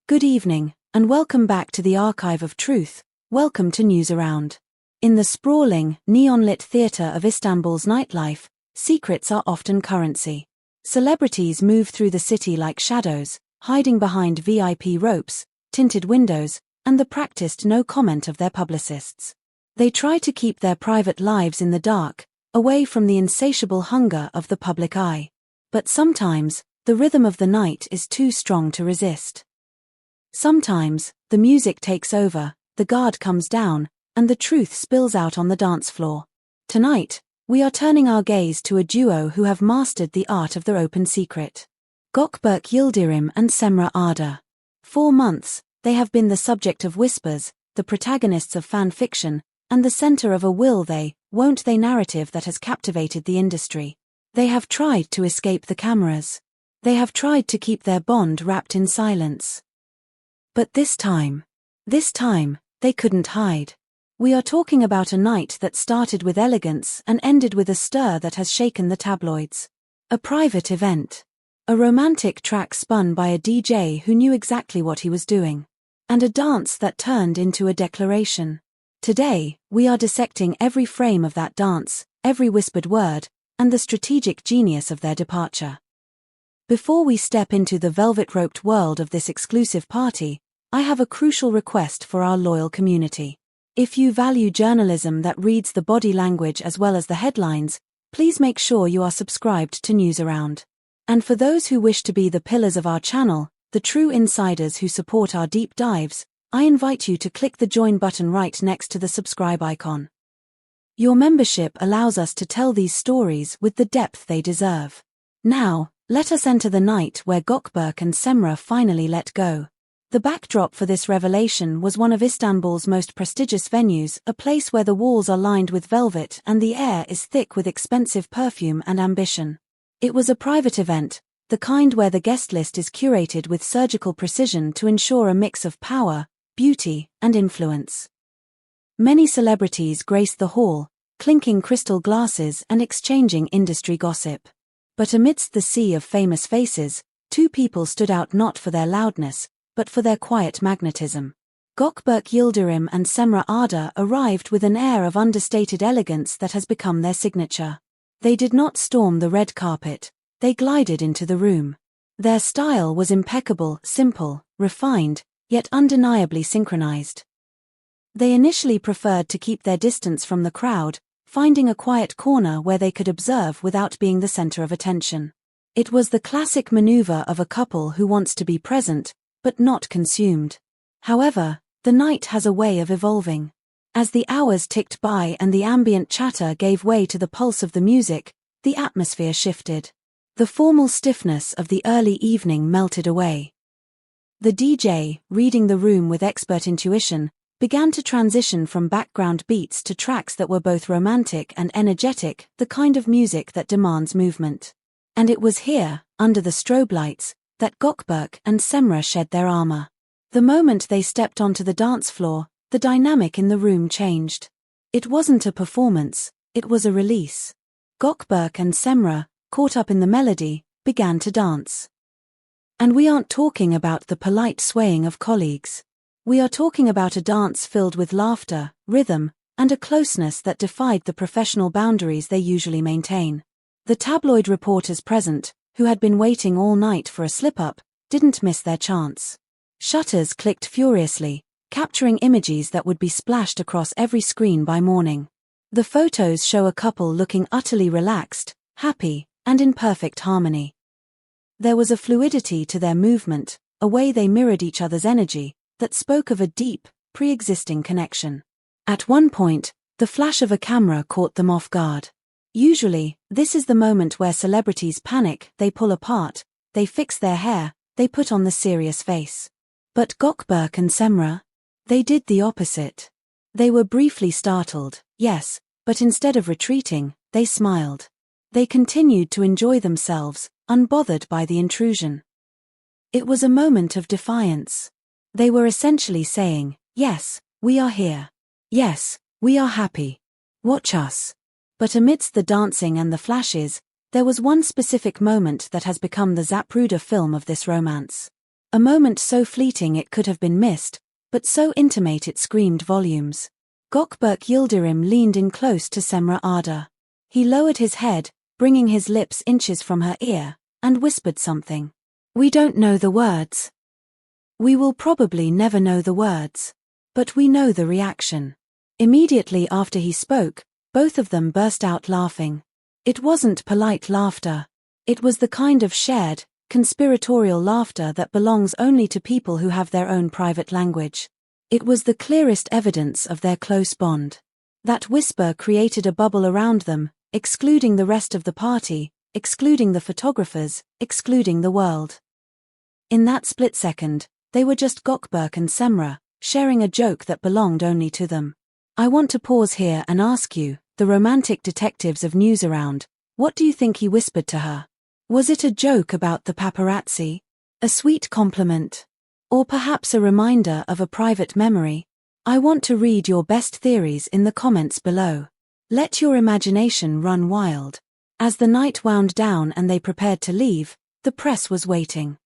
Good evening, and welcome back to the Archive of Truth. Welcome to News Around. In the sprawling, neon-lit theatre of Istanbul's nightlife, secrets are often currency. Celebrities move through the city like shadows, hiding behind VIP ropes, tinted windows, and the practiced no comment of their publicists. They try to keep their private lives in the dark, away from the insatiable hunger of the public eye. But sometimes, the rhythm of the night is too strong to resist. Sometimes, the music takes over, the guard comes down, and the truth spills out on the dance floor. Tonight, we are turning our gaze to a duo who have mastered the art of their open secret. Gökberk Yıldırım and Cemre Arda. For months, they have been the subject of whispers, the protagonists of fan fiction, and the center of a will they, won't they narrative that has captivated the industry. They have tried to escape the cameras. They have tried to keep their bond wrapped in silence. But this time, they couldn't hide. We are talking about a night that started with elegance and ended with a stir that has shaken the tabloids. A private event. A romantic track spun by a DJ who knew exactly what he was doing. And a dance that turned into a declaration. Today, we are dissecting every frame of that dance, every whispered word, and the strategic genius of their departure. Before we step into the velvet-roped world of this exclusive party, I have a crucial request for our loyal community. If you value journalism that reads the body language as well as the headlines, please make sure you are subscribed to News Around. And for those who wish to be the pillars of our channel, the true insiders who support our deep dives, I invite you to click the join button right next to the subscribe icon. Your membership allows us to tell these stories with the depth they deserve. Now, let us enter the night where Gökberk and Cemre finally let go. The backdrop for this revelation was one of Istanbul's most prestigious venues, a place where the walls are lined with velvet and the air is thick with expensive perfume and ambition. It was a private event, the kind where the guest list is curated with surgical precision to ensure a mix of power, beauty, and influence. Many celebrities graced the hall, clinking crystal glasses and exchanging industry gossip. But amidst the sea of famous faces, two people stood out not for their loudness, but for their quiet magnetism. Gökberk Yıldırım and Cemre Arda arrived with an air of understated elegance that has become their signature. They did not storm the red carpet, they glided into the room. Their style was impeccable, simple, refined, yet undeniably synchronized. They initially preferred to keep their distance from the crowd, finding a quiet corner where they could observe without being the center of attention. It was the classic maneuver of a couple who wants to be present, but not consumed. However, the night has a way of evolving. As the hours ticked by and the ambient chatter gave way to the pulse of the music, the atmosphere shifted. The formal stiffness of the early evening melted away. The DJ, reading the room with expert intuition, began to transition from background beats to tracks that were both romantic and energetic, the kind of music that demands movement. And it was here, under the strobe lights, that Gökberk and Cemre shed their armor. The moment they stepped onto the dance floor, the dynamic in the room changed. It wasn't a performance, it was a release. Gökberk and Cemre, caught up in the melody, began to dance. And we aren't talking about the polite swaying of colleagues. We are talking about a dance filled with laughter, rhythm, and a closeness that defied the professional boundaries they usually maintain. The tabloid reporters present, who had been waiting all night for a slip-up, didn't miss their chance. Shutters clicked furiously, capturing images that would be splashed across every screen by morning. The photos show a couple looking utterly relaxed, happy, and in perfect harmony. There was a fluidity to their movement, a way they mirrored each other's energy, that spoke of a deep, pre-existing connection. At one point, the flash of a camera caught them off guard. Usually, this is the moment where celebrities panic, they pull apart, they fix their hair, they put on the serious face. But Gökberk and Cemre? They did the opposite. They were briefly startled, yes, but instead of retreating, they smiled. They continued to enjoy themselves, unbothered by the intrusion. It was a moment of defiance. They were essentially saying, yes, we are here. Yes, we are happy. Watch us. But amidst the dancing and the flashes, there was one specific moment that has become the Zapruder film of this romance. A moment so fleeting it could have been missed, but so intimate it screamed volumes. Gökberk Yıldırım leaned in close to Cemre Arda. He lowered his head, bringing his lips inches from her ear, and whispered something. "We don't know the words. We will probably never know the words. But we know the reaction." Immediately after he spoke, both of them burst out laughing. It wasn't polite laughter. It was the kind of shared, conspiratorial laughter that belongs only to people who have their own private language. It was the clearest evidence of their close bond. That whisper created a bubble around them, excluding the rest of the party, excluding the photographers, excluding the world. In that split second, they were just Gökberk and Cemre, sharing a joke that belonged only to them. I want to pause here and ask you, the romantic detectives of News Around, what do you think he whispered to her? Was it a joke about the paparazzi? A sweet compliment? Or perhaps a reminder of a private memory? I want to read your best theories in the comments below. Let your imagination run wild. As the night wound down and they prepared to leave, the press was waiting.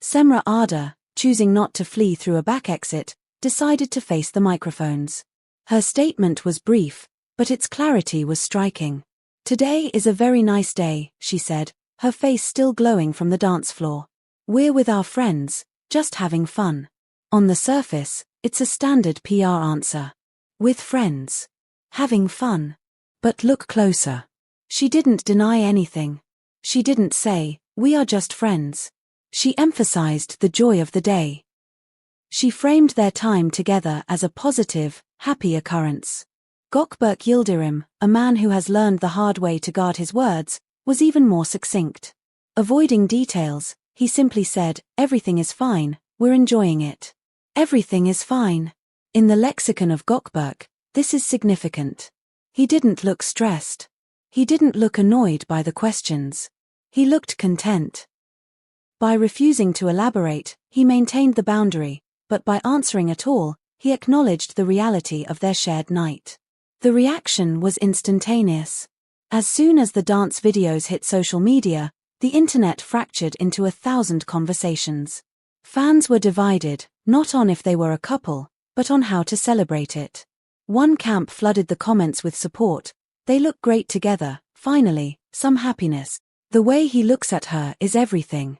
Cemre Arda, choosing not to flee through a back exit, decided to face the microphones. Her statement was brief, but its clarity was striking. "Today is a very nice day," she said, her face still glowing from the dance floor. "We're with our friends, just having fun." On the surface, it's a standard PR answer. With friends. Having fun. But look closer. She didn't deny anything. She didn't say, "We are just friends." She emphasized the joy of the day. She framed their time together as a positive, happy occurrence. Gökberk Yıldırım, a man who has learned the hard way to guard his words, was even more succinct. Avoiding details, he simply said, "Everything is fine, we're enjoying it." Everything is fine. In the lexicon of Gökberk, this is significant. He didn't look stressed. He didn't look annoyed by the questions. He looked content. By refusing to elaborate, he maintained the boundary, but by answering at all, he acknowledged the reality of their shared night. The reaction was instantaneous. As soon as the dance videos hit social media, the internet fractured into 1,000 conversations. Fans were divided, not on if they were a couple, but on how to celebrate it. One camp flooded the comments with support. "They look great together, finally, some happiness. The way he looks at her is everything."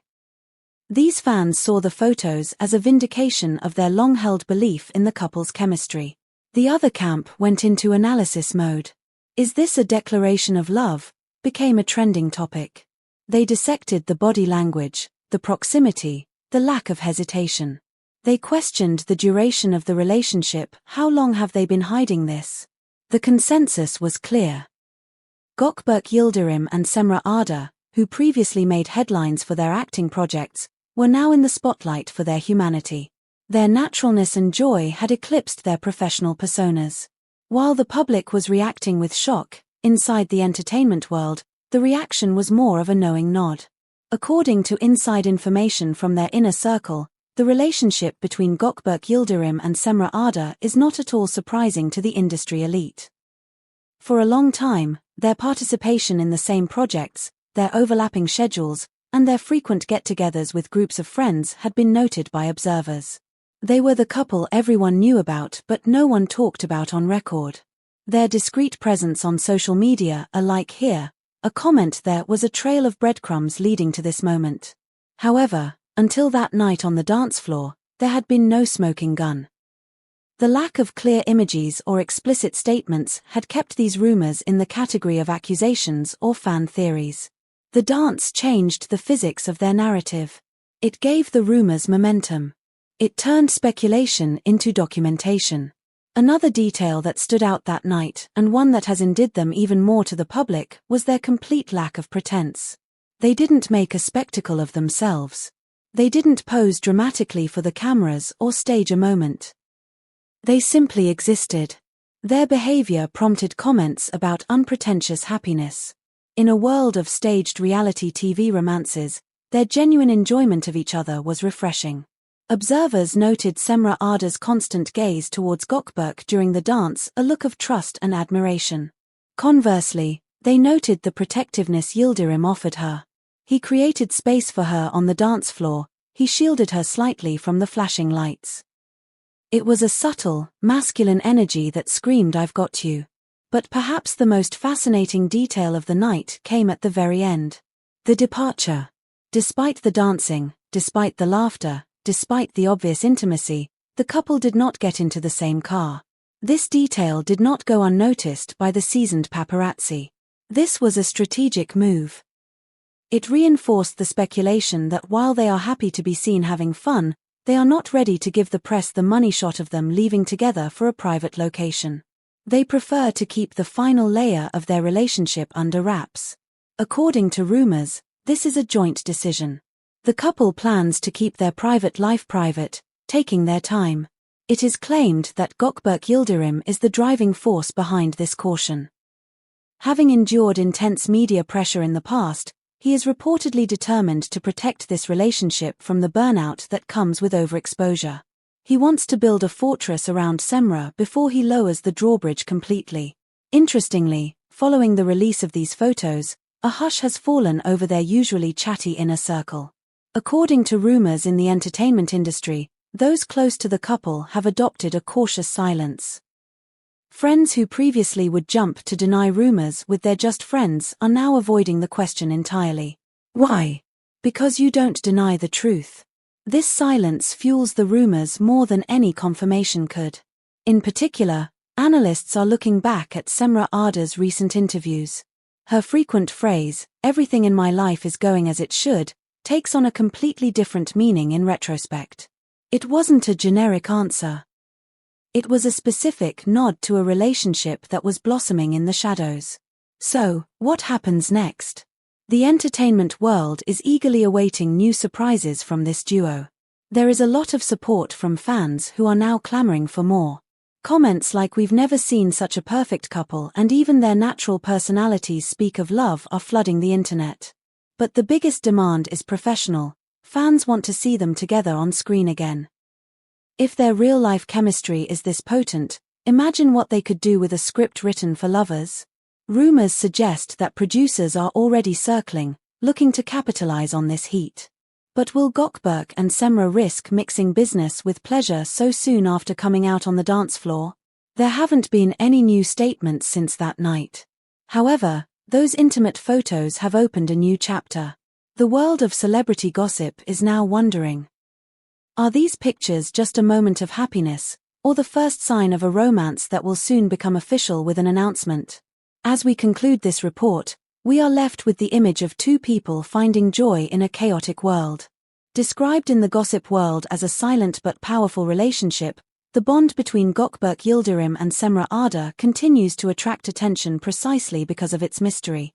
These fans saw the photos as a vindication of their long-held belief in the couple's chemistry. The other camp went into analysis mode. "Is this a declaration of love?" became a trending topic. They dissected the body language, the proximity, the lack of hesitation. They questioned the duration of the relationship. How long have they been hiding this? The consensus was clear. Gökberk Yıldırım and Cemre Arda, who previously made headlines for their acting projects, were now in the spotlight for their humanity. Their naturalness and joy had eclipsed their professional personas. While the public was reacting with shock, inside the entertainment world, the reaction was more of a knowing nod. According to inside information from their inner circle, the relationship between Gökberk Yıldırım and Cemre Arda is not at all surprising to the industry elite. For a long time, their participation in the same projects, their overlapping schedules, and their frequent get-togethers with groups of friends had been noted by observers. They were the couple everyone knew about but no one talked about on record. Their discreet presence on social media, a like here, a comment there, was a trail of breadcrumbs leading to this moment. However, until that night on the dance floor, there had been no smoking gun. The lack of clear images or explicit statements had kept these rumors in the category of accusations or fan theories. The dance changed the physics of their narrative. It gave the rumors momentum. It turned speculation into documentation. Another detail that stood out that night, and one that has endeared them even more to the public, was their complete lack of pretense. They didn't make a spectacle of themselves. They didn't pose dramatically for the cameras or stage a moment. They simply existed. Their behavior prompted comments about unpretentious happiness. In a world of staged reality TV romances, their genuine enjoyment of each other was refreshing. Observers noted Cemre Arda's constant gaze towards Gökberk during the dance, a look of trust and admiration. Conversely, they noted the protectiveness Yıldırım offered her. He created space for her on the dance floor, he shielded her slightly from the flashing lights. It was a subtle, masculine energy that screamed, "I've got you." But perhaps the most fascinating detail of the night came at the very end. The departure. Despite the dancing, despite the laughter, despite the obvious intimacy, the couple did not get into the same car. This detail did not go unnoticed by the seasoned paparazzi. This was a strategic move. It reinforced the speculation that while they are happy to be seen having fun, they are not ready to give the press the money shot of them leaving together for a private location. They prefer to keep the final layer of their relationship under wraps. According to rumors, this is a joint decision. The couple plans to keep their private life private, taking their time. It is claimed that Gökberk Yıldırım is the driving force behind this caution. Having endured intense media pressure in the past, he is reportedly determined to protect this relationship from the burnout that comes with overexposure. He wants to build a fortress around Cemre before he lowers the drawbridge completely. Interestingly, following the release of these photos, a hush has fallen over their usually chatty inner circle. According to rumors in the entertainment industry, those close to the couple have adopted a cautious silence. Friends who previously would jump to deny rumors with their just friends are now avoiding the question entirely. Why? Because you don't deny the truth. This silence fuels the rumors more than any confirmation could. In particular, analysts are looking back at Cemre Arda's recent interviews. Her frequent phrase, "everything in my life is going as it should," takes on a completely different meaning in retrospect. It wasn't a generic answer. It was a specific nod to a relationship that was blossoming in the shadows. So, what happens next? The entertainment world is eagerly awaiting new surprises from this duo. There is a lot of support from fans who are now clamoring for more. Comments like "we've never seen such a perfect couple" and even "their natural personalities speak of love" are flooding the internet. But the biggest demand is professional. Fans want to see them together on screen again. If their real-life chemistry is this potent, imagine what they could do with a script written for lovers. Rumors suggest that producers are already circling, looking to capitalize on this heat. But will Gökberk and Cemre risk mixing business with pleasure so soon after coming out on the dance floor? There haven't been any new statements since that night. However, those intimate photos have opened a new chapter. The world of celebrity gossip is now wondering: are these pictures just a moment of happiness, or the first sign of a romance that will soon become official with an announcement? As we conclude this report, we are left with the image of two people finding joy in a chaotic world. Described in the gossip world as a silent but powerful relationship, the bond between Gökberk Yıldırım and Cemre Arda continues to attract attention precisely because of its mystery.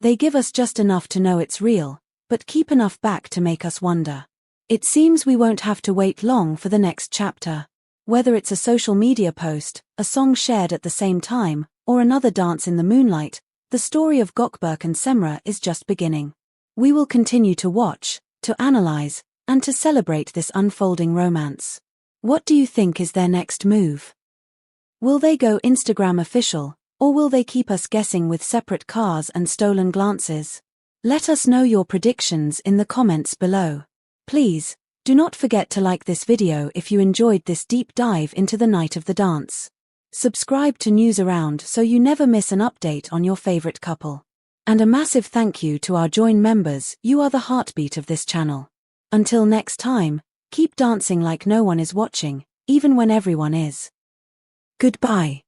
They give us just enough to know it's real, but keep enough back to make us wonder. It seems we won't have to wait long for the next chapter. Whether it's a social media post, a song shared at the same time, or another dance in the moonlight, the story of Gökberk and Cemre is just beginning. We will continue to watch, to analyze, and to celebrate this unfolding romance. What do you think is their next move? Will they go Instagram official, or will they keep us guessing with separate cars and stolen glances? Let us know your predictions in the comments below. Please, do not forget to like this video if you enjoyed this deep dive into the night of the dance. Subscribe to News Around so you never miss an update on your favorite couple. And a massive thank you to our Join members, you are the heartbeat of this channel. Until next time, keep dancing like no one is watching, even when everyone is. Goodbye.